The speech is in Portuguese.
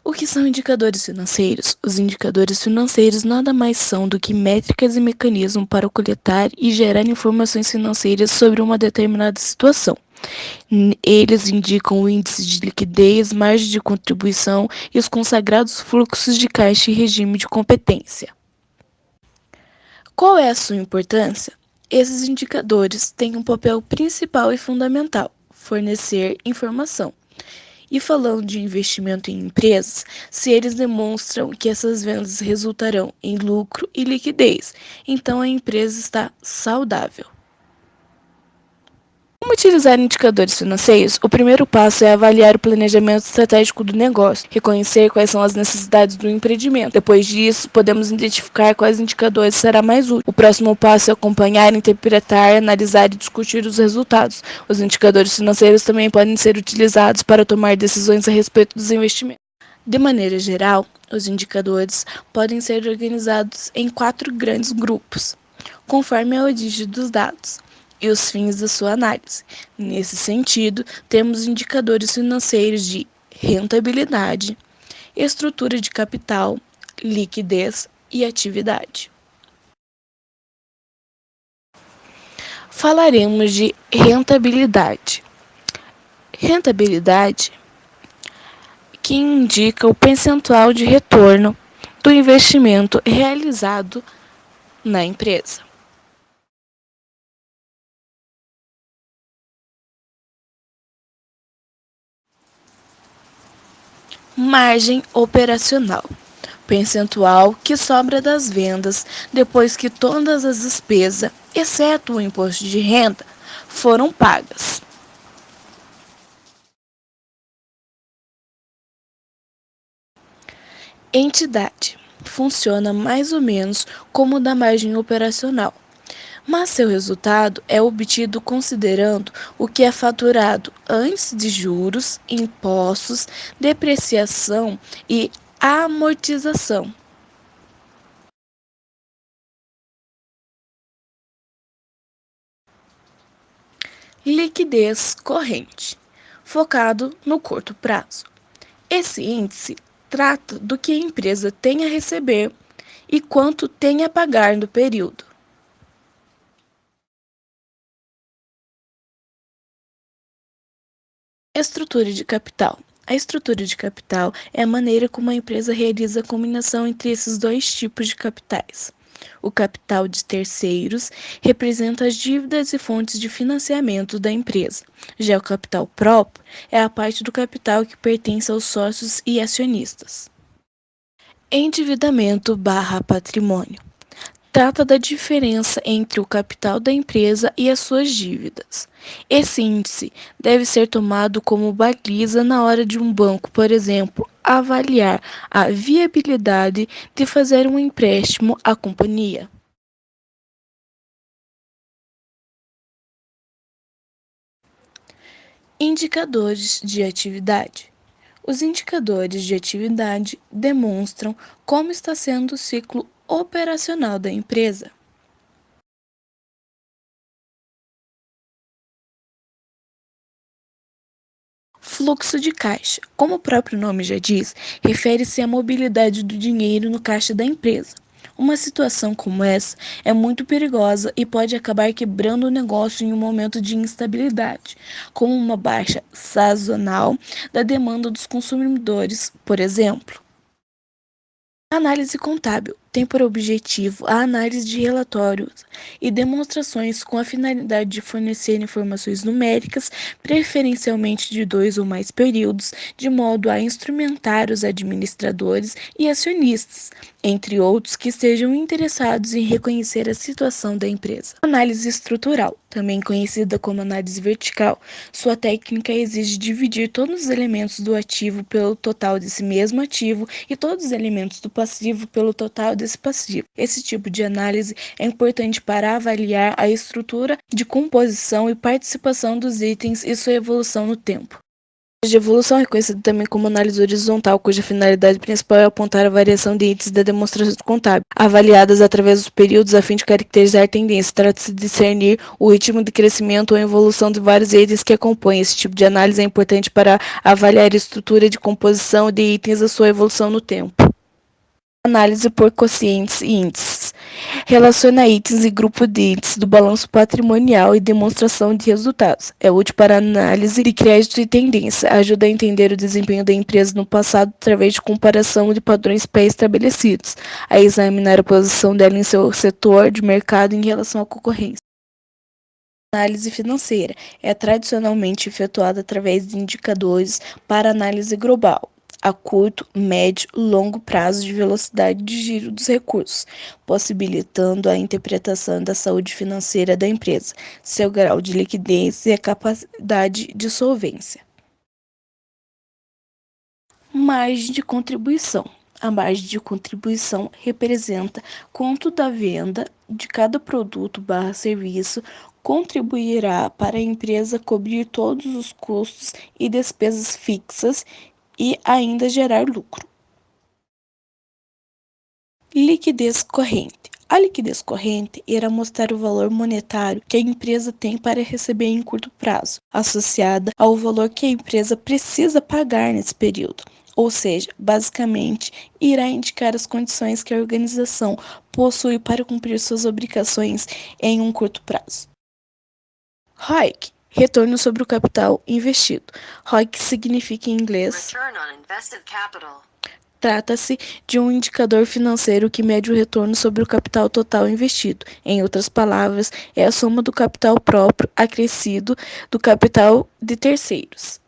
O que são indicadores financeiros? Os indicadores financeiros nada mais são do que métricas e mecanismos para coletar e gerar informações financeiras sobre uma determinada situação. Eles indicam o índice de liquidez, margem de contribuição e os consagrados fluxos de caixa e regime de competência. Qual é a sua importância? Esses indicadores têm um papel principal e fundamental: fornecer informação. E falando de investimento em empresas, se eles demonstram que essas vendas resultarão em lucro e liquidez, então a empresa está saudável. Como utilizar indicadores financeiros? O primeiro passo é avaliar o planejamento estratégico do negócio, reconhecer quais são as necessidades do empreendimento. Depois disso, podemos identificar quais indicadores será mais útil. O próximo passo é acompanhar, interpretar, analisar e discutir os resultados. Os indicadores financeiros também podem ser utilizados para tomar decisões a respeito dos investimentos. De maneira geral, os indicadores podem ser organizados em 4 grandes grupos, conforme a origem dos dados e os fins da sua análise. Nesse sentido, temos indicadores financeiros de rentabilidade, estrutura de capital, liquidez e atividade. Falaremos de rentabilidade. Rentabilidade que indica o percentual de retorno do investimento realizado na empresa. Margem operacional, percentual que sobra das vendas depois que todas as despesas, exceto o imposto de renda, foram pagas. Entidade funciona mais ou menos como o da margem operacional, mas seu resultado é obtido considerando o que é faturado antes de juros, impostos, depreciação e amortização. Liquidez corrente, focado no curto prazo. Esse índice trata do que a empresa tem a receber e quanto tem a pagar no período. Estrutura de capital. A estrutura de capital é a maneira como a empresa realiza a combinação entre esses dois tipos de capitais. O capital de terceiros representa as dívidas e fontes de financiamento da empresa. Já o capital próprio é a parte do capital que pertence aos sócios e acionistas. Endividamento/patrimônio. Trata da diferença entre o capital da empresa e as suas dívidas. Esse índice deve ser tomado como baliza na hora de um banco, por exemplo, avaliar a viabilidade de fazer um empréstimo à companhia. Indicadores de atividade. Os indicadores de atividade demonstram como está sendo o ciclo operacional da empresa. Fluxo de caixa. Como o próprio nome já diz, refere-se à mobilidade do dinheiro no caixa da empresa. Uma situação como essa é muito perigosa e pode acabar quebrando o negócio em um momento de instabilidade, como uma baixa sazonal da demanda dos consumidores, por exemplo. Análise contábil tem por objetivo a análise de relatórios e demonstrações com a finalidade de fornecer informações numéricas, preferencialmente de 2 ou mais períodos, de modo a instrumentar os administradores e acionistas, entre outros que estejam interessados em reconhecer a situação da empresa. Análise estrutural, também conhecida como análise vertical, sua técnica exige dividir todos os elementos do ativo pelo total desse mesmo ativo e todos os elementos do passivo pelo total desse passivo. Esse tipo de análise é importante para avaliar a estrutura de composição e participação dos itens e sua evolução no tempo. De evolução é conhecido também como análise horizontal, cuja finalidade principal é apontar a variação de itens da demonstração contábil, avaliadas através dos períodos a fim de caracterizar tendência. Trata-se de discernir o ritmo de crescimento ou evolução de vários itens que acompanham. Esse tipo de análise é importante para avaliar a estrutura de composição de itens e a sua evolução no tempo. Análise por quocientes e índices. Relaciona itens e grupo de índices do balanço patrimonial e demonstração de resultados. É útil para análise de crédito e tendência. Ajuda a entender o desempenho da empresa no passado através de comparação de padrões pré-estabelecidos. A examinar a posição dela em seu setor de mercado em relação à concorrência. Análise financeira é tradicionalmente efetuada através de indicadores para análise global, a curto, médio e longo prazo de velocidade de giro dos recursos, possibilitando a interpretação da saúde financeira da empresa, seu grau de liquidez e a capacidade de solvência. Margem de contribuição. A margem de contribuição representa quanto da venda de cada produto/serviço contribuirá para a empresa cobrir todos os custos e despesas fixas e ainda gerar lucro. Liquidez corrente. A liquidez corrente irá mostrar o valor monetário que a empresa tem para receber em curto prazo, associada ao valor que a empresa precisa pagar nesse período. Ou seja, basicamente, irá indicar as condições que a organização possui para cumprir suas obrigações em um curto prazo. ROIC, retorno sobre o capital investido. ROIC significa em inglês Return on Invested Capital. Trata-se de um indicador financeiro que mede o retorno sobre o capital total investido. Em outras palavras, é a soma do capital próprio acrescido do capital de terceiros.